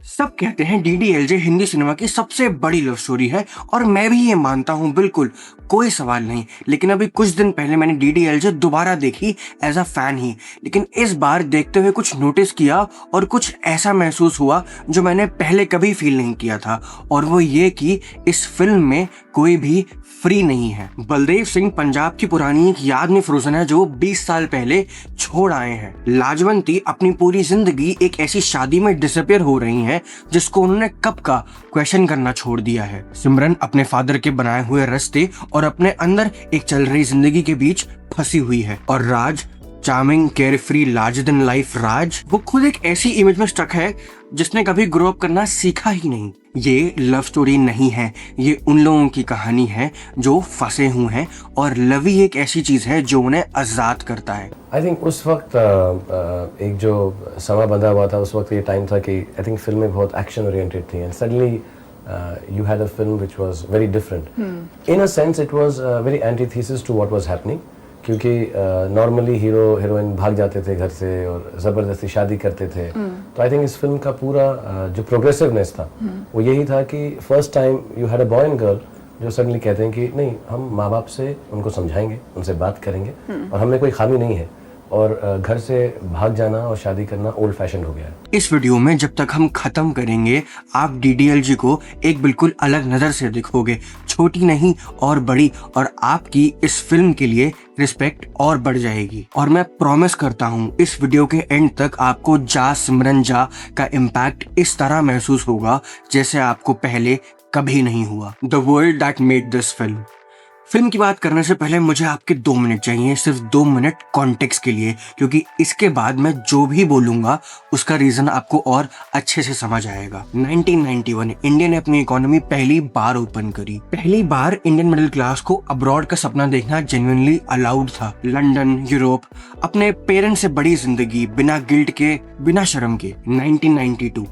सब कहते हैं डीडीएलजे हिंदी सिनेमा की सबसे बड़ी लव स्टोरी है और मैं भी ये मानता हूँ, बिल्कुल कोई सवाल नहीं। लेकिन अभी कुछ दिन पहले मैंने डीडीएलजे दोबारा देखी एज अ फैन ही। लेकिन इस बार देखते हुए कुछ नोटिस किया और कुछ ऐसा महसूस हुआ जो मैंने पहले कभी फील नहीं किया था, और वो ये कि इस फिल्म में कोई भी फ्री नहीं है। बलदेव सिंह पंजाब की पुरानी एक याद में फ्रोजन है जो 20 साल पहले छोड़ आए हैं। लाजवंती अपनी पूरी जिंदगी एक ऐसी शादी में डिसअपियर हो रही हैं जिसको उन्होंने कब का क्वेश्चन करना छोड़ दिया है। सिमरन अपने फादर के बनाए हुए रास्ते और अपने अंदर एक चल रही जिंदगी के बीच फंसी हुई है। और Raj, charming, care free, larger than life Raj, वो खुद एक ऐसी इमेज में स्टक है जिसने कभी ग्रो अप करना सीखा ही नहीं। ये लव स्टोरी नहीं है, ये उन लोगों की कहानी है जो फंसे हुए हैं, और लव ही एक ऐसी चीज है जो उन्हें आजाद करता है। आई थिंक उस वक्त एक जो समा बंधा हुआ था, उस वक्त ये टाइम था कि आई थिंक फिल्में बहुत एक्शन ओरिएंटेड थी, and suddenly you had a film which was very different. In a sense it was a very antithesis to what was happening, क्योंकि नॉर्मली हीरो हीरोइन भाग जाते थे घर से और ज़बरदस्ती शादी करते थे। तो आई थिंक इस फिल्म का पूरा जो प्रोग्रेसिवनेस था वो यही था कि first time you had a boy and girl जो सडनली कहते हैं कि नहीं, हम माँ बाप से उनको समझाएंगे, उनसे बात करेंगे, और हमें कोई खामी नहीं है, और घर से भाग जाना और शादी करना ओल्ड फैशन हो गया है। इस वीडियो में जब तक हम खत्म करेंगे आप डीडीएलजे को एक बिल्कुल अलग नजर से दिखोगे, छोटी नहीं और बड़ी, और आपकी इस फिल्म के लिए रिस्पेक्ट और बढ़ जाएगी। और मैं प्रॉमिस करता हूँ इस वीडियो के एंड तक आपको जा सिमरन जा का इम्पैक्ट इस तरह महसूस होगा जैसे आपको पहले कभी नहीं हुआ। The world that made this film. Film की बात करने से पहले मुझे आपके 2 मिनट चाहिए, सिर्फ 2 मिनट कॉन्टेक्स्ट के लिए, क्योंकि इसके बाद मैं जो भी बोलूंगा उसका रीजन आपको और अच्छे से समझ आएगा। 1991 इंडिया ने अपनी इकोनॉमी पहली बार ओपन करी। पहली बार इंडियन मिडिल क्लास को अब्रॉड का सपना देखना जेन्युइनली अलाउड था। लंदन, यूरोप, अपने पेरेंट्स से बड़ी जिंदगी, बिना गिल्ट के, बिना शर्म के। 1992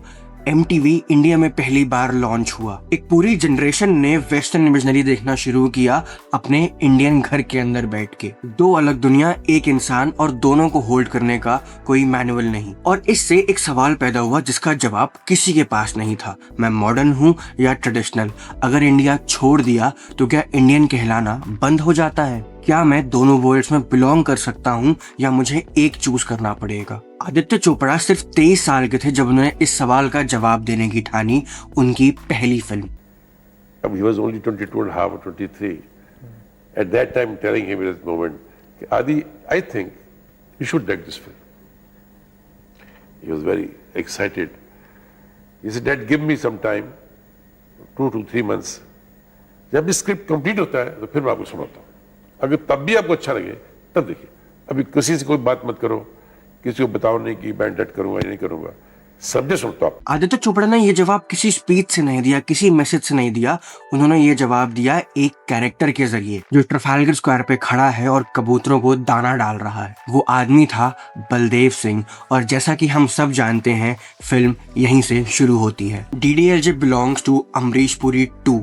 MTV इंडिया में पहली बार लॉन्च हुआ। एक पूरी जनरेशन ने वेस्टर्न इमेजनरी देखना शुरू किया अपने इंडियन घर के अंदर बैठ के। 2 अलग दुनिया, एक इंसान, और दोनों को होल्ड करने का कोई मैनुअल नहीं। और इससे एक सवाल पैदा हुआ जिसका जवाब किसी के पास नहीं था। मैं मॉडर्न हूँ या ट्रेडिशनल? अगर इंडिया छोड़ दिया तो क्या इंडियन कहलाना बंद हो जाता है? क्या मैं दोनों वर्ल्ड्स में बिलोंग कर सकता हूँ या मुझे एक चूज करना पड़ेगा? आदित्य चोपड़ा सिर्फ 23 साल के थे जब उन्होंने इस सवाल का जवाब देने की ठानी उनकी पहली film. He was only 22 and a half or 23. At that time, telling him at that moment, Adi, I think you should direct this film. He was very excited. He said, Dad, give me some time, 2 to 3 months. जब script complete होता है तो फिर मैं आपको सुनाता हूँ। अगर तब भी आपको अच्छा लगे तब देखिए। अभी किसी से कोई बात मत करो, किसी को बताओ नहीं कि मैं डट करूंगा या नहीं करूंगा, समझे सुनता हूँ। आदित्य चोपड़ा ने ये जवाब किसी स्पीच से नहीं दिया, किसी मैसेज से नहीं दिया। उन्होंने ये जवाब दिया एक कैरेक्टर के जरिए जो ट्रफाल्गर स्क्वायर पे खड़ा है और कबूतरों को दाना डाल रहा है। वो आदमी था बलदेव सिंह, और जैसा कि हम सब जानते हैं फिल्म यहीं से शुरू होती है। DDLJ belongs to Amrish Puri 2।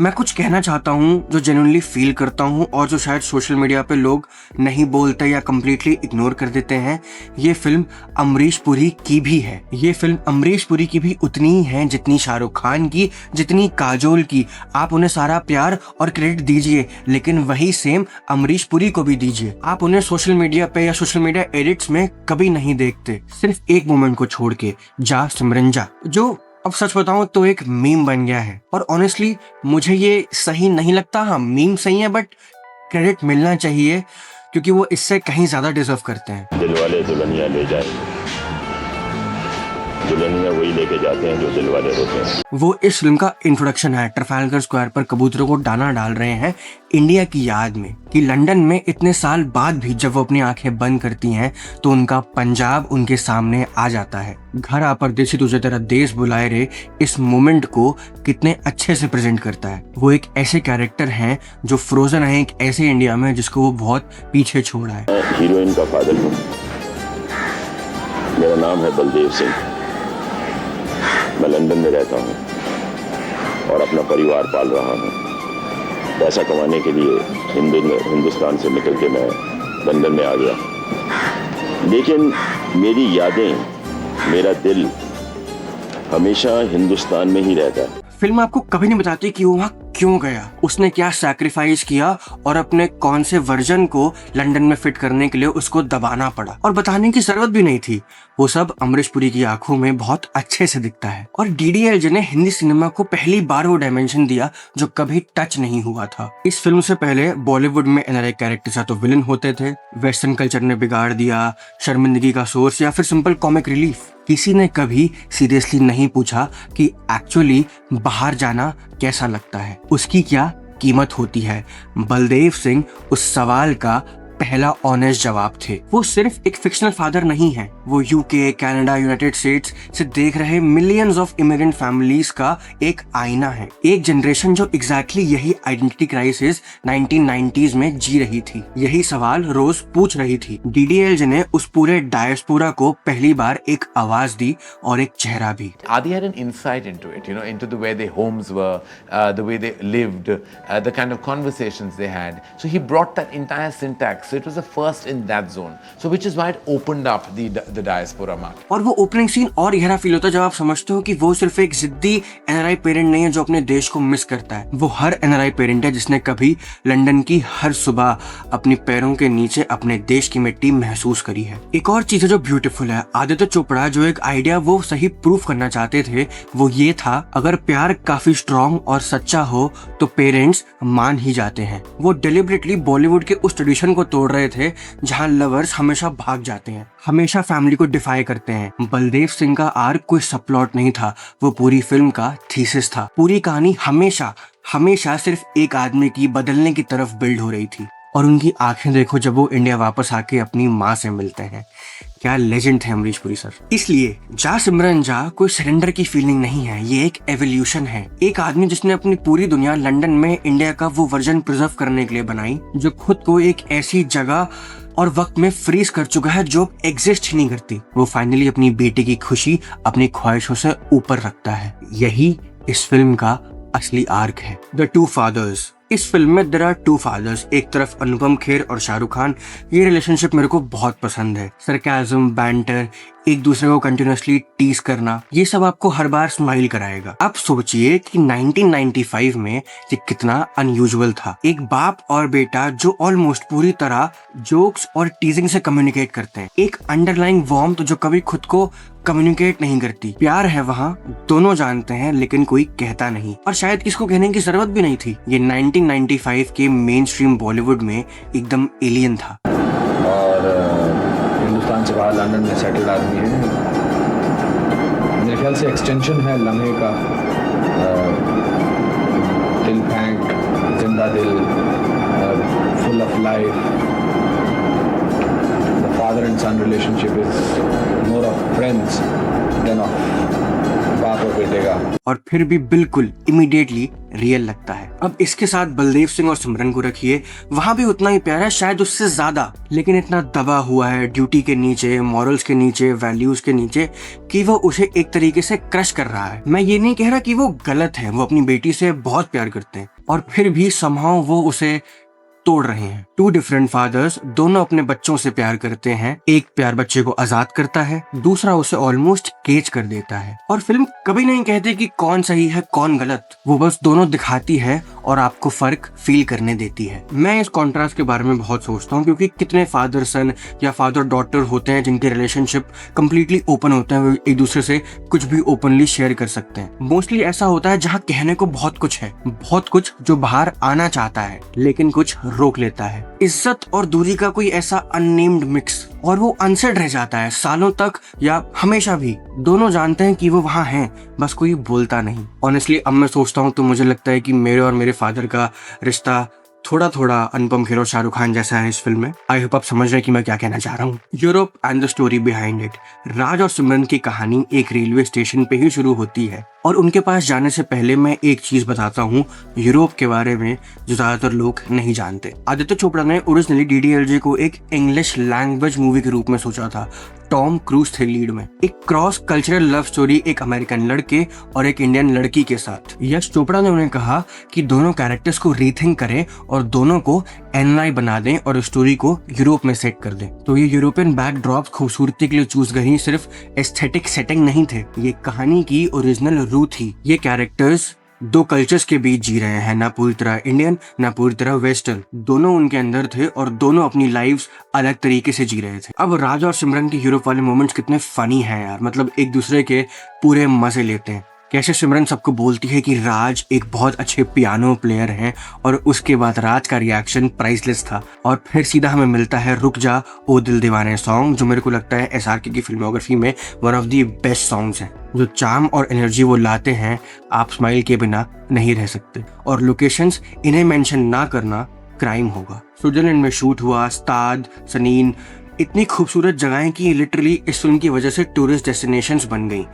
मैं कुछ कहना चाहता हूँ जो जेन्युइनली फील करता हूँ और जो शायद सोशल मीडिया पे लोग नहीं बोलते या कम्प्लीटली इग्नोर कर देते हैं। ये फिल्म अमरीश पुरी की भी है। ये फिल्म अमरीश पुरी की भी उतनी ही है जितनी शाहरुख खान की, जितनी काजोल की। आप उन्हें सारा प्यार और क्रेडिट दीजिए, लेकिन वही सेम अमरीश पुरी को भी दीजिए। आप उन्हें सोशल मीडिया पे या सोशल मीडिया एडिट्स में कभी नहीं देखते, सिर्फ एक मोमेंट को छोड़ के, जा सिमरन जा, जो अब सच बताऊं तो एक मीम बन गया है। और ऑनेस्टली मुझे ये सही नहीं लगता। हाँ, मीम सही है, बट क्रेडिट मिलना चाहिए क्योंकि वो इससे कहीं ज्यादा डिजर्व करते हैं। दिल वाले दुल्हनिया ले जाए, दुल्हनिया वही लेके जाते हैं जो दिल वाले होते हैं। वो इस फिल्म का इंट्रोडक्शन है। ट्रफाल्गर स्क्वायर पर कबूतरों को दाना डाल रहे हैं इंडिया की याद में, कि लंदन में इतने साल बाद भी जब वो अपनी आंखें बंद करती हैं तो उनका पंजाब उनके सामने आ जाता है। घर आ परदेसी तुझे तेरा देश बुलाए रे इस मोमेंट को कितने अच्छे से प्रेजेंट करता है। वो एक ऐसे कैरेक्टर हैं जो फ्रोजन है एक ऐसे इंडिया में जिसको वो बहुत पीछे छोड़ा है। हीरोइन का फादर हूँ, मेरा नाम है बलदेव सिंह। मैं लंदन में रहता हूँ और अपना परिवार पाल रहा हूँ। पैसा कमाने के लिए हिंदुस्तान से निकल के मैं लंदन में आ गया। लेकिन मेरी यादें, मेरा दिल हमेशा हिंदुस्तान में ही रहता है। फिल्म आपको कभी नहीं बताती कि वो वहाँ क्यों गया, उसने क्या सैक्रिफाइस किया और अपने कौन से वर्जन को लंदन में फिट करने के लिए उसको दबाना पड़ा, और बताने की जरूरत भी नहीं थी। वो सब अमरीश पुरी की आंखों में बहुत अच्छे से दिखता है। और डीडीएलजे ने हिंदी सिनेमा को पहली बार वो डायमेंशन दिया जो कभी टच नहीं हुआ था। इस फिल्म से पहले बॉलीवुड में एनआरआई कैरेक्टर्स या तो विलन होते थे, वेस्टर्न कल्चर ने बिगाड़ दिया, शर्मिंदगी का सोर्स, या फिर सिंपल कॉमिक रिलीफ। किसी ने कभी सीरियसली नहीं पूछा कि एक्चुअली बाहर जाना कैसा लगता है, उसकी क्या कीमत होती है। बलदेव सिंह उस सवाल का पहला ऑनेस्ट जवाब थे। वो सिर्फ एक फिक्शनल फादर नहीं है, वो यूके, कनाडा, यूनाइटेड स्टेट्स से देख रहे मिलियंस ऑफ इमिग्रेंट फैमिलीज का एक आईना है। एक जनरेशन जो एग्जैक्टली यही आइडेंटिटी क्राइसिस 1990s में जी रही थी, यही सवाल रोज पूछ रही थी। डीडीएलजे ने उस पूरे डायस्पोरा को पहली बार एक आवाज दी और एक चेहरा भी। Adi had an insight into it, into the way their homes were, the way they lived, the kind of conversations they had. So he brought that entire syntax. So it was the first in that zone. So which is why it opened up the diaspora market. और वो opening scene और गहरा feel होता है जब आप समझते हो कि वो सिर्फ एक जिद्दी एनआरआई पेरेंट नहीं है जो अपने देश को मिस करता है। वो हर एनआरआई पेरेंट है जिसने कभी लंदन की हर सुबह अपने पैरों के नीचे अपने देश की मिट्टी महसूस करी है। एक और चीज है जो ब्यूटीफुल है, आदित्य चोपड़ा जो एक आइडिया वो सही प्रूफ करना चाहते थे वो ये था, अगर प्यार काफी स्ट्रॉन्ग और सच्चा हो तो पेरेंट्स मान ही जाते हैं। वो डेलिबरेटली बॉलीवुड के उस ट्रेडिशन को तोड़ रहे थे जहां लवर्स हमेशा भाग जाते हैं, हमेशा फैमिली को डिफाई करते हैं। बलदेव सिंह का आर्क कोई सबप्लॉट नहीं था, वो पूरी फिल्म का थीसिस था। पूरी कहानी हमेशा हमेशा सिर्फ एक आदमी की बदलने की तरफ बिल्ड हो रही थी। और उनकी आंखें देखो जब वो इंडिया वापस आके अपनी माँ से मिलते हैं, क्या लेजेंड थे अमरीश पुरी सर। इसलिए जा सिमरन जा कोई सरेंडर की फीलिंग नहीं है, ये एक एवोल्यूशन है। एक आदमी जिसने अपनी पूरी दुनिया लंदन में इंडिया का वो वर्जन प्रिजर्व करने के लिए बनाई जो खुद को एक ऐसी जगह और वक्त में फ्रीज कर चुका है जो एग्जिस्ट ही नहीं करती। वो फाइनली अपनी बेटी की खुशी अपनी ख्वाहिशों से ऊपर रखता है। यही इस फिल्म का असली आर्क है। The two fathers. इस फिल्म में देयर आर टू फादर्स। एक तरफ अनुपम खेर और शाहरुख खान, ये रिलेशनशिप मेरे को बहुत पसंद है। सरकाज़म, बैंटर, एक दूसरे को कंटिन्यूअसली टीज करना, ये सब आपको हर बार स्माइल कराएगा। अब सोचिए कि 1995 में ये कितना अनयूजुअल था। एक बाप और बेटा जो ऑलमोस्ट पूरी तरह जोक्स और टीजिंग से कम्युनिकेट करते हैं। एक अंडरलाइंग वार्मथ जो कभी खुद को कम्युनिकेट नहीं करती। प्यार है वहाँ, दोनों जानते हैं लेकिन कोई कहता नहीं, और शायद किसको कहने की जरूरत भी नहीं थी। ये 1995 के मेन स्ट्रीम बॉलीवुड में एकदम एलियन था। और हिंदुस्तान से बाहर लंदन में सेटल्ड आदमी है। मेरे ख्याल से एक्सटेंशन है लम्हे का। दिल फेंक, जिंदा दिल, full of life. The father and son relationship is more of friends than of बाप और बेटे का। और फिर भी बिल्कुल इमीडिएटली रियल लगता है। अब इसके साथ बलदेव सिंह और सिमरन को रखिए, वहां भी उतना ही प्यार है, शायद उससे ज्यादा, लेकिन इतना दबा हुआ है ड्यूटी के नीचे, मॉरल्स के नीचे, वैल्यूज के नीचे कि वो उसे एक तरीके से क्रश कर रहा है। मैं ये नहीं कह रहा कि वो गलत है, वो अपनी बेटी से बहुत प्यार करते हैं और फिर भी समहाउ वो उसे तोड़ रहे हैं। टू डिफरेंट फादर्स, दोनों अपने बच्चों से प्यार करते हैं। एक प्यार बच्चे को आजाद करता है, दूसरा उसे ऑलमोस्ट केज कर देता है। और फिल्म कभी नहीं कहती कि कौन सही है कौन गलत, वो बस दोनों दिखाती है और आपको फर्क फील करने देती है। मैं इस कॉन्ट्रास्ट के बारे में बहुत सोचता हूँ क्योंकि कितने फादर सन या फादर डॉटर होते हैं जिनके रिलेशनशिप कंप्लीटली ओपन होते हैं, वो एक दूसरे से कुछ भी ओपनली शेयर कर सकते हैं। मोस्टली ऐसा होता है जहाँ कहने को बहुत कुछ है, बहुत कुछ जो बाहर आना चाहता है लेकिन कुछ रोक लेता है। इज्जत और दूरी का कोई ऐसा अननेम्ड मिक्स, और वो अनसेड रह जाता है सालों तक या हमेशा भी। दोनों जानते हैं कि वो वहाँ हैं, बस कोई बोलता नहीं। ऑनेस्टली अब मैं सोचता हूँ तो मुझे लगता है कि मेरे और मेरे फादर का रिश्ता थोड़ा थोड़ा अनुपम खेर और शाहरुख खान जैसा है इस फिल्म में। आई होप आप समझ रहे हैं कि मैं क्या कहना चाह रहा हूँ। Europe and the story behind it. Raj और सिमरन की कहानी एक रेलवे स्टेशन पे ही शुरू होती है और उनके पास जाने से पहले मैं एक चीज बताता हूँ यूरोप के बारे में जो ज्यादातर लोग नहीं जानते। आदित्य चोपड़ा ने ओरिजिनली डीडीएलजे को एक इंग्लिश लैंग्वेज मूवी के रूप में सोचा था, टॉम क्रूज थे लीड में। एक क्रॉस कल्चरल लव स्टोरी एक अमेरिकन लड़के और एक इंडियन लड़की के साथ। यश चोपड़ा ने उन्हें कहा कि दोनों कैरेक्टर्स को रीथिंक करें और दोनों को एनआई बना दें और स्टोरी को यूरोप में सेट कर दें। तो ये यूरोपियन बैकड्रॉप खूबसूरती के लिए चूज करी सिर्फ एस्थेटिक सेटिंग नहीं थे, ये कहानी की ओरिजिनल रूह थी। ये कैरेक्टर्स दो कल्चर्स के बीच जी रहे हैं, ना पूरी तरह इंडियन ना पूरी तरह वेस्टर्न। दोनों उनके अंदर थे और दोनों अपनी लाइव्स अलग तरीके से जी रहे थे। अब राज और सिमरन के यूरोप वाले मोमेंट्स कितने फनी हैं यार, मतलब एक दूसरे के पूरे मजे लेते हैं। कैसे सिमरन सबको बोलती है कि राज एक बहुत अच्छे पियानो प्लेयर हैं और उसके बाद राज का रिएक्शन प्राइसलेस था। और फिर सीधा हमें मिलता है रुक जा ओ दिल दीवाने सॉन्ग, जो मेरे को लगता है एसआरके की फिल्मोग्राफी में one of the best songs हैं। जो चार्म और एनर्जी वो लाते हैं, आप स्माइल के बिना नहीं रह सकते। और लोकेशंस इन्हें मेंशन ना करना क्राइम होगा। स्विट्जरलैंड में शूट हुआ, स्ताद, सनीन, इतनी खूबसूरत जगहें कि लिटरली इस फिल्म की वजह से टूरिस्ट डेस्टिनेशंस बन गई।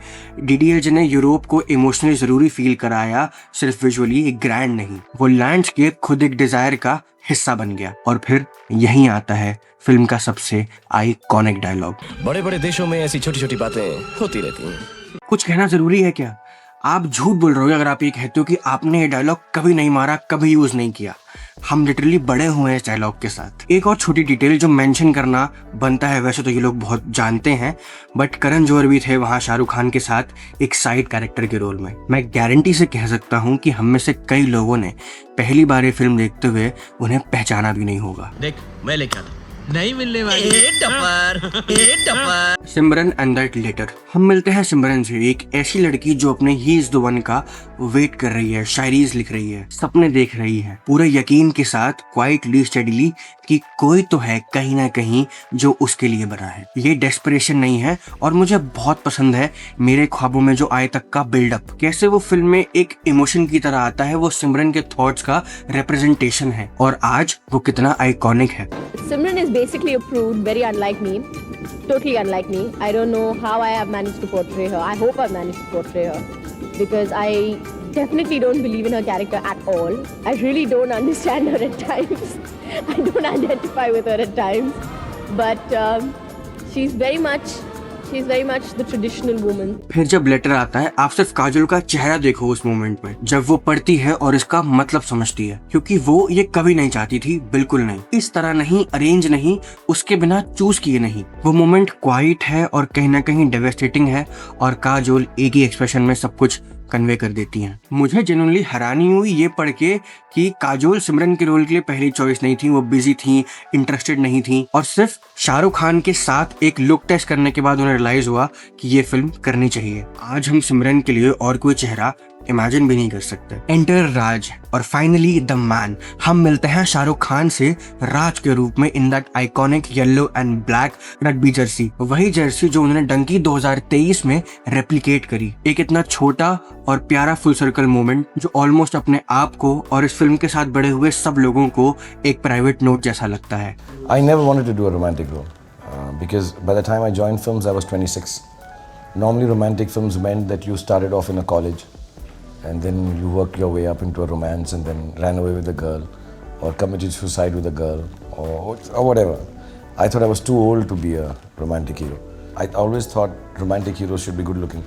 डीडीएलजे ने यूरोप को इमोशनली जरूरी फील कराया, सिर्फ विजुअली एक ग्रैंड नहीं। वो लैंडस्केप खुद एक डिजायर का हिस्सा बन गया। और फिर यहीं आता है फिल्म का सबसे आइकॉनिक डायलॉग। बड़े बड़े देशों में ऐसी छोटी छोटी बातें होती रहती हैं। कुछ कहना जरूरी है क्या? आप झूठ बोल रहे हो अगर आप ये कहते हो कि आपने ये डायलॉग कभी नहीं मारा, कभी यूज नहीं किया। हम लिटरली बड़े हुए हैं इस डायलॉग के साथ। एक और छोटी डिटेल जो मेंशन करना बनता है, वैसे तो ये लोग बहुत जानते हैं, बट करण जौहर भी थे वहाँ शाहरुख खान के साथ एक साइड कैरेक्टर के रोल में। मैं गारंटी से कह सकता हूँ कि हम में से कई लोगों ने पहली बार ये फिल्म देखते हुए उन्हें पहचाना भी नहीं होगा। देख मैं लेके आता नहीं मिलने वाली डपर। Simran and that letter. हम मिलते हैं सिमरन से, एक ऐसी लड़की जो अपने ही इज द वन का वेट कर रही है, शायरीज लिख रही है, सपने देख रही है, पूरे यकीन के साथ क्वाइटली स्टेडीली कि कोई तो है कहीं ना कहीं जो उसके लिए बना है। ये डेस्परेशन नहीं है और मुझे बहुत पसंद है मेरे ख्वाबों में जो आए तक का बिल्डअप। कैसे वो फिल्म में एक इमोशन की तरह आता है, वो सिमरन के थॉट्स का रिप्रेजेंटेशन है और आज वो कितना आइकॉनिक है। Simran is basically a prude, very unlike me, totally unlike me. I don't know how I have managed to portray her. I hope I've managed to portray her because I definitely don't believe in her character at all. I really don't understand her at times. I don't identify with her at times, but she's very much the traditional woman. फिर जब letter आता है, आप सिर्फ काजोल का चेहरा देखो उस मोमेंट में जब वो पढ़ती है और इसका मतलब समझती है, क्योंकि वो ये कभी नहीं चाहती थी, बिल्कुल नहीं, इस तरह नहीं, अरेंज नहीं, उसके बिना चूज किए नहीं। वो मोमेंट क्वाइट है और कहीं ना कहीं डेवेस्टेटिंग है और काजोल एक ही एक्सप्रेशन में सब कुछ कन्वे कर देती हैं। मुझे जेन्युइनली हैरानी हुई ये पढ़ के कि काजोल सिमरन के रोल के लिए पहली चॉइस नहीं थी, वो बिजी थी, इंटरेस्टेड नहीं थी और सिर्फ शाहरुख खान के साथ एक लुक टेस्ट करने के बाद उन्हें रियलाइज हुआ कि ये फिल्म करनी चाहिए। आज हम सिमरन के लिए और कोई चेहरा इमेजिन भी नहीं कर सकते। एंटर राज और फाइनली द मैन। हम मिलते हैं शाहरुख खान से राज के रूप में in that iconic yellow and black rugby Jersey, वही जर्सी जो उन्होंने डंकी 2023 में रेप्लिकेट करी। एक इतना छोटा और प्यारा फुल सर्कल मोमेंट जो ऑलमोस्ट अपने आप को और इस फिल्म के साथ बड़े हुए सब लोगों को एक प्राइवेट नोट जैसा लगता है। I never wanted to do a romantic role because by the time I joined films I was 26. Normally romantic films meant that you started off in a college and then you worked your way up into a romance and then ran away with a girl or committed suicide with a girl or whatever. I thought I was too old to be a romantic hero. I always thought romantic heroes should be good looking.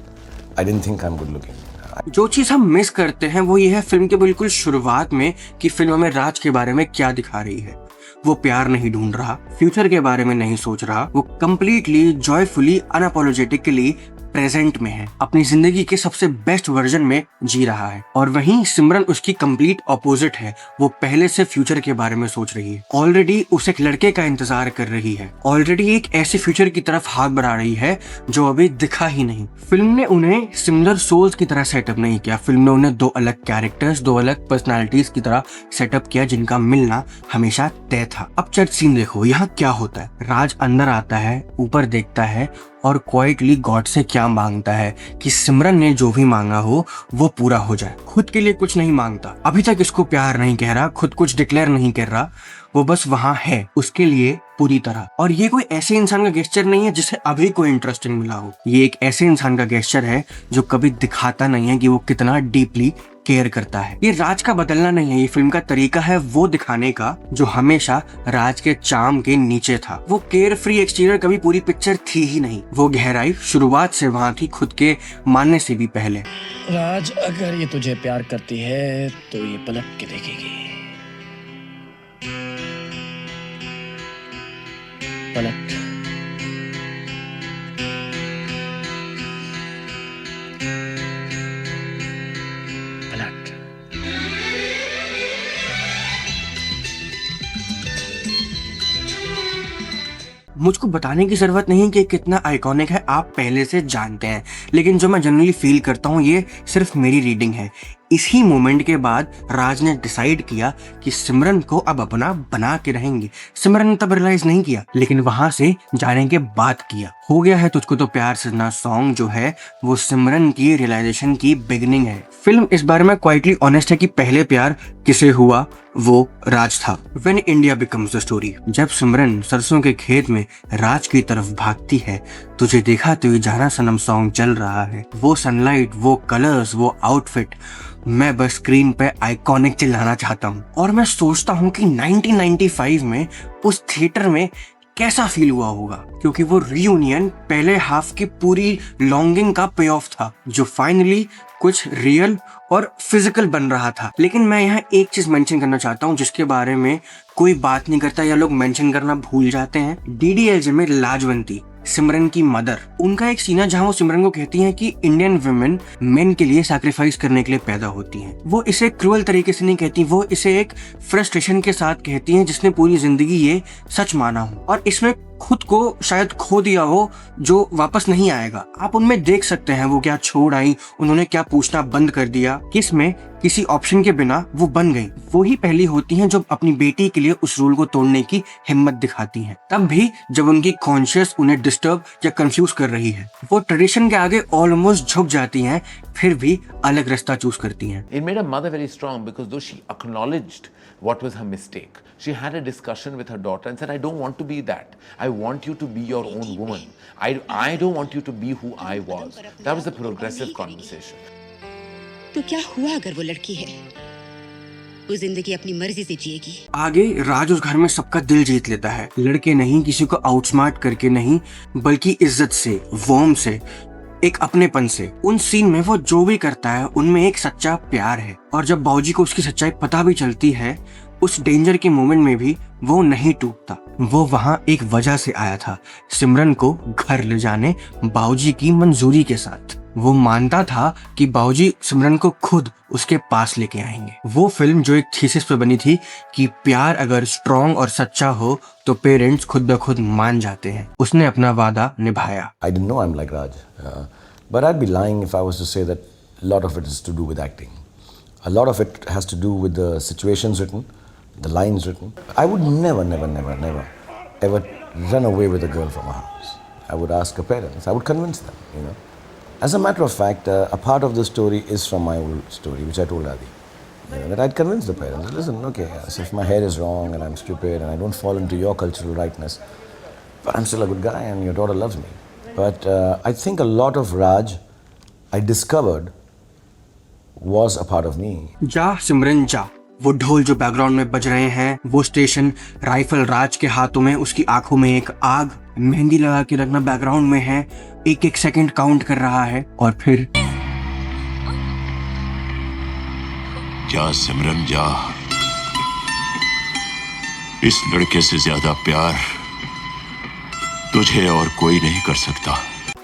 I didn't think I'm good looking. जो चीज हम miss करते हैं वो ये है film के बिल्कुल शुरुआत में कि फिल्म में राज के बारे में क्या दिखा रही है। वो प्यार नहीं ढूंढ रहा, फ्यूचर के बारे में नहीं सोच रहा, वो कंप्लीटली जॉयफुली अनअपोलोजेटिकली प्रेजेंट में है, अपनी जिंदगी के सबसे बेस्ट वर्जन में जी रहा है। और वहीं सिमरन उसकी कंप्लीट ऑपोजिट है, वो पहले से फ्यूचर के बारे में सोच रही है, ऑलरेडी उसे एक लड़के का इंतजार कर रही है, ऑलरेडी एक ऐसे फ्यूचर की तरफ हाथ बढ़ा रही है जो अभी दिखा ही नहीं। फिल्म ने उन्हें सिमिलर सोल्स की तरह सेटअप नहीं किया, फिल्म ने उन्हें दो अलग कैरेक्टर्स, दो अलग पर्सनालिटीज की तरह सेटअप किया जिनका मिलना हमेशा तय था। अब चर्च सीन देखो, यहाँ क्या होता है। राज अंदर आता है, ऊपर देखता है और क्वाइटली गॉड से क्या मांगता है कि सिमरन ने जो भी मांगा हो वो पूरा हो जाए। खुद के लिए कुछ नहीं मांगता, अभी तक इसको प्यार नहीं कह रहा, खुद कुछ डिक्लेयर नहीं कर रहा, वो बस वहां है उसके लिए पूरी तरह। और ये कोई ऐसे इंसान का गेस्चर नहीं है जिसे अभी कोई इंटरेस्टिंग मिला हो, ये एक ऐसे इंसान का गेस्चर है जो कभी दिखाता नहीं है कि वो कितना डीपली केयर करता है। ये राज का बदलना नहीं है, ये फिल्म का तरीका है वो दिखाने का जो हमेशा राज के चार्म के नीचे था। वो केयर फ्री एक्सटीरियर कभी पूरी पिक्चर थी ही नहीं, वो गहराई शुरुआत से वहाँ थी, खुद के मानने से भी पहले। राज, अगर ये तुझे प्यार करती है तो ये पलट के देखेगी। पलट। पलट। मुझको बताने की जरूरत नहीं कि कितना आइकॉनिक है, आप पहले से जानते हैं, लेकिन जो मैं जनरली फील करता हूँ ये सिर्फ मेरी रीडिंग है। इसी मोमेंट के बाद राज ने डिसाइड किया कि सिमरन को अब अपना बना के रहेंगे। सिमरन ने तब रियलाइज नहीं किया, लेकिन वहां से जाने के बाद किया। हो गया है तुझको तो प्यार सजना सॉन्ग जो है वो सिमरन की रियलाइजेशन की बिगिनिंग है। फिल्म इस बारे में क्वाइटली ऑनेस्ट है कि पहले प्यार किसे हुआ वो राज था। When India becomes the story, जब सिमरन सरसों के खेत में राज की तरफ भागती है, तुझे देखा तो ये जाना सनम सॉन्ग चल रहा है। वो सनलाइट, वो कलर्स, वो आउटफिट, मैं बस स्क्रीन पे आइकॉनिक चिल्लाना चाहता हूँ। और मैं सोचता हूँ कि 1995 में उस थिएटर में कैसा फील हुआ होगा, क्योंकि वो रियूनियन पहले हाफ की पूरी लॉन्गिंग का पे ऑफ था जो फाइनली कुछ रियल और फिजिकल बन रहा था। लेकिन मैं यहाँ एक चीज मेंशन करना चाहता हूँ जिसके बारे में कोई बात नहीं करता या लोग मेंशन करना भूल जाते हैं। डीडीएलजे में लाजवंती, सिमरन की मदर, उनका एक सीन है जहाँ वो सिमरन को कहती हैं कि इंडियन वुमेन मेन के लिए सैक्रिफाइस करने के लिए पैदा होती हैं। वो इसे क्रूअल तरीके से नहीं कहती, वो इसे एक फ्रस्ट्रेशन के साथ कहती हैं जिसने पूरी जिंदगी ये सच माना हो और इसमें खुद को शायद खो दिया हो जो वापस नहीं आएगा। आप उनमें देख सकते हैं वो क्या छोड़ आई, उन्होंने क्या पूछना बंद कर दिया, किसमें किसी ऑप्शन के बिना वो बन गई। वो ही पहली होती हैं जो अपनी बेटी के लिए उस रूल को तोड़ने की हिम्मत दिखाती हैं, तब भी जब उनकी कॉन्शियस उन्हें डिस्टर्ब या कंफ्यूज कर रही है। वो ट्रेडिशन के आगे ऑलमोस्ट झुक जाती हैं, फिर भी अलग रास्ता चूज करती हैं। It made her mother very strong because though she acknowledged what was her mistake, she had a discussion with her daughter and said, I don't want to be that. I want you to be your own woman. I don't want you to be who I was. That was a progressive conversation. तो क्या हुआ अगर वो लड़की है? वो जिंदगी अपनी मर्जी से जिएगी। आगे राज उस घर में सबका दिल जीत लेता है, लड़के नहीं, किसी को आउटस्मार्ट करके नहीं, बल्कि इज्जत से, वार्म से, एक अपनेपन से। उन सीन में वो जो भी करता है उनमें एक सच्चा प्यार है। और जब बाऊजी को उसकी सच्चाई पता भी चलती है, उस डेंजर के मोमेंट में भी वो नहीं टूटता। वो वहाँ एक वजह से आया था, सिमरन को घर ले जाने बाऊजी की मंजूरी के साथ। वो मानता था कि बाऊजी सिमरन को खुद उसके पास लेके आएंगे। वो फिल्म जो एक थीसिस पे बनी थी कि प्यार अगर स्ट्रॉन्ग और सच्चा हो तो पेरेंट्स खुद ब खुद मान जाते हैं, उसने अपना वादा निभाया। I didn't know I'm like Raj, but I'd be lying if I was to say that a lot of it is to do with acting. A lot of it has to do with the situations written, the lines written. I would never ever run away with a girl from a house. I would ask her parents. I would convince them, you know. As a matter of fact, a part of the story is from my old story, which I told Adi. You know, that I'd convince the parents, listen, okay, so if my hair is wrong and I'm stupid and I don't fall into your cultural rightness, but I'm still a good guy and your daughter loves me. But I think a lot of Raj, I discovered, was a part of me. जा सिमरन जा, वो ढोल जो background में बज रहे हैं, वो स्टेशन, राइफल राज के हाथों में, उसकी आंखों में एक आग, मेहंदी लगा के रखना बैकग्राउंड में है, एक एक सेकंड काउंट कर रहा है। और फिर जा सिमरन जा, इस लड़के से ज्यादा प्यार तुझे और कोई नहीं कर सकता।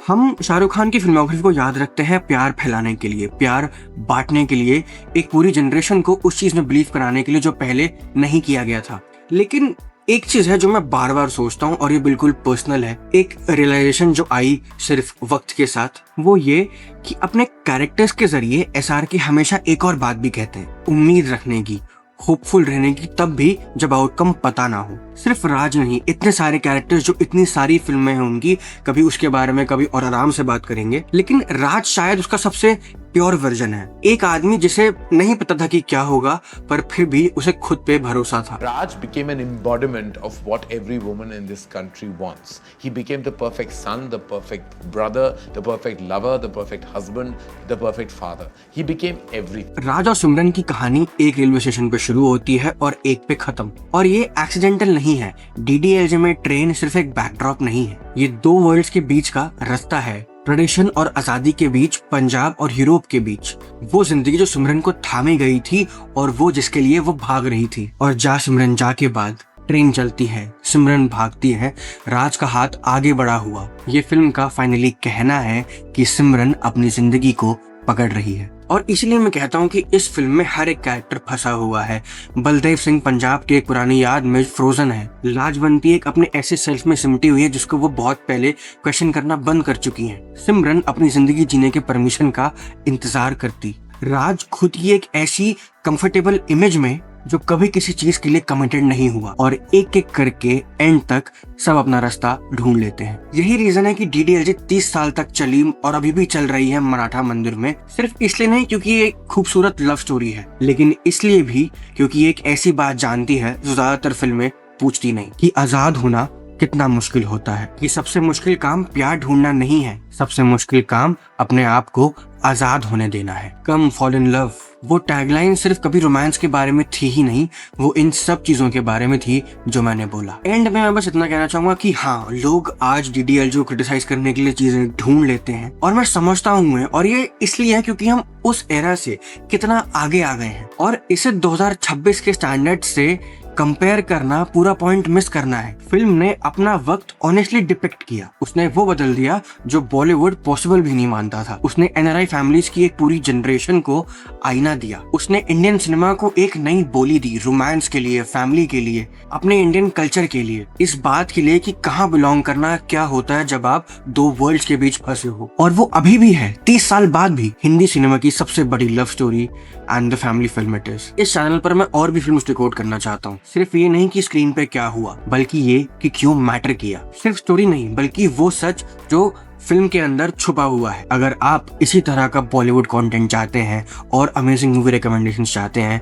हम शाहरुख खान की फिल्मोग्राफी को याद रखते हैं प्यार फैलाने के लिए, प्यार बांटने के लिए, एक पूरी जनरेशन को उस चीज में बिलीव कराने के लिए जो पहले नहीं किया गया था। लेकिन एक चीज है जो मैं बार बार सोचता हूँ और ये बिल्कुल पर्सनल है, एक रियलाइजेशन जो आई सिर्फ वक्त के साथ, वो ये कि अपने कैरेक्टर्स के जरिए एसआरके हमेशा एक और बात भी कहते हैं, उम्मीद रखने की, होपफुल रहने की, तब भी जब आउटकम पता ना हो। सिर्फ राज नहीं, इतने सारे कैरेक्टर्स जो इतनी सारी फिल्में हैं उनकी, कभी उसके बारे में कभी और आराम से बात करेंगे, लेकिन राज शायद उसका सबसे प्योर वर्जन है। एक आदमी जिसे नहीं पता था कि क्या होगा, पर फिर भी उसे खुद पे भरोसा था। Raj became an embodiment of what every woman in this country wants. He became the perfect son, the perfect brother, the perfect lover, the perfect husband, the perfect father. He became everything. राज और सिमरन की कहानी एक railway station पे शुरू होती है और एक पे खत्म। और ये एक्सीडेंटल नहीं है। डीडीएलजे में ट्रेन सिर्फ एक बैकड्रॉप नहीं है, ये दो वर्ल्ड्स के बीच का रास्ता है। ट्रेडिशन और आजादी के बीच, पंजाब और यूरोप के बीच, वो जिंदगी जो सिमरन को थामे गई थी और वो जिसके लिए वो भाग रही थी। और जा सिमरन जा के बाद ट्रेन चलती है, सिमरन भागती है, राज का हाथ आगे बढ़ा हुआ। ये फिल्म का फाइनली कहना है कि सिमरन अपनी जिंदगी को पकड़ रही है। और इसलिए मैं कहता हूँ कि इस फिल्म में हर एक कैरेक्टर फंसा हुआ है। बलदेव सिंह पंजाब की एक पुरानी याद में फ्रोजन है। लाजवंती एक अपने ऐसे सेल्फ में सिमटी हुई है जिसको वो बहुत पहले क्वेश्चन करना बंद कर चुकी हैं। सिमरन अपनी जिंदगी जीने के परमिशन का इंतजार करती। राज खुद की एक ऐसी कंफर्टेबल इमेज में जो कभी किसी चीज के लिए कमिटेड नहीं हुआ, और एक एक करके एंड तक सब अपना रास्ता ढूंढ लेते हैं। यही रीजन है कि डीडीएलजे 30 साल तक चली और अभी भी चल रही है मराठा मंदिर में। सिर्फ इसलिए नहीं क्योंकि ये एक खूबसूरत लव स्टोरी है, लेकिन इसलिए भी क्योंकि एक ऐसी बात जानती है जो ज्यादातर फिल्में पूछती नहीं, कि आजाद होना कितना मुश्किल होता है। कि सबसे मुश्किल काम प्यार ढूंढना नहीं है, सबसे मुश्किल काम अपने आप को आजाद होने देना है। कम फॉल इन लव, वो टैगलाइन सिर्फ कभी रोमांस के बारे में थी ही नहीं, वो इन सब चीजों के बारे में थी जो मैंने बोला। एंड में मैं बस इतना कहना चाहूंगा कि हाँ, लोग आज डीडीएलजे को क्रिटिसाइज करने के लिए चीजें ढूंढ लेते हैं, और मैं समझता हूँ, और ये इसलिए है क्योंकि हम उस एरा से कितना आगे आ गए हैं, और इसे 2026 के स्टैंडर्ड से कंपेयर करना पूरा पॉइंट मिस करना है। फिल्म ने अपना वक्त ऑनेस्टली डिपिक्ट किया। उसने वो बदल दिया जो बॉलीवुड पॉसिबल भी नहीं मानता था। उसने एनआरआई फैमिलीज की एक पूरी जनरेशन को आईना दिया। उसने इंडियन सिनेमा को एक नई बोली दी, रोमांस के लिए, फैमिली के लिए, अपने इंडियन कल्चर के लिए, इस बात के लिए कि कहाँ बिलोंग करना क्या होता है जब आप दो वर्ल्ड्स के बीच फंसे हो। और वो अभी भी है, 30 साल बाद भी, हिंदी सिनेमा की सबसे बड़ी love story and the family film it is. इस चैनल पर मैं और भी फिल्म रिकॉर्ड करना चाहता हूँ। सिर्फ ये नहीं कि स्क्रीन पे क्या हुआ, बल्कि ये कि क्यों मैटर किया। सिर्फ स्टोरी नहीं, बल्कि वो सच जो फिल्म के अंदर छुपा हुआ है। अगर आप इसी तरह का बॉलीवुड कंटेंट चाहते हैं और अमेजिंग मूवी रिकमेंडेशंस चाहते हैं,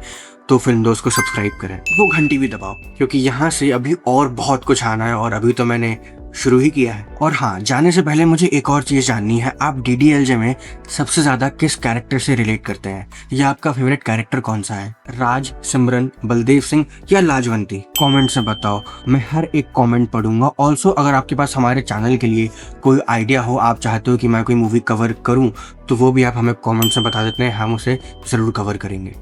तो फिल्म दोस्त को सब्सक्राइब करें, वो घंटी भी दबाओ, क्योंकि यहाँ से अभी और बहुत कुछ आना है, और अभी तो मैंने शुरू ही किया है। और हाँ, जाने से पहले मुझे एक और चीज जाननी है, आप डीडीएलजे में सबसे ज्यादा किस कैरेक्टर से रिलेट करते हैं, या आपका फेवरेट कैरेक्टर कौन सा है? राज, सिमरन, बलदेव सिंह या लाजवंती? कमेंट से बताओ, मैं हर एक कमेंट पढ़ूंगा। ऑल्सो अगर आपके पास हमारे चैनल के लिए कोई आइडिया हो, आप चाहते हो कि मैं कोई मूवी कवर करूं, तो वो भी आप हमें कमेंट से बता देते हैं, हम उसे जरूर कवर करेंगे।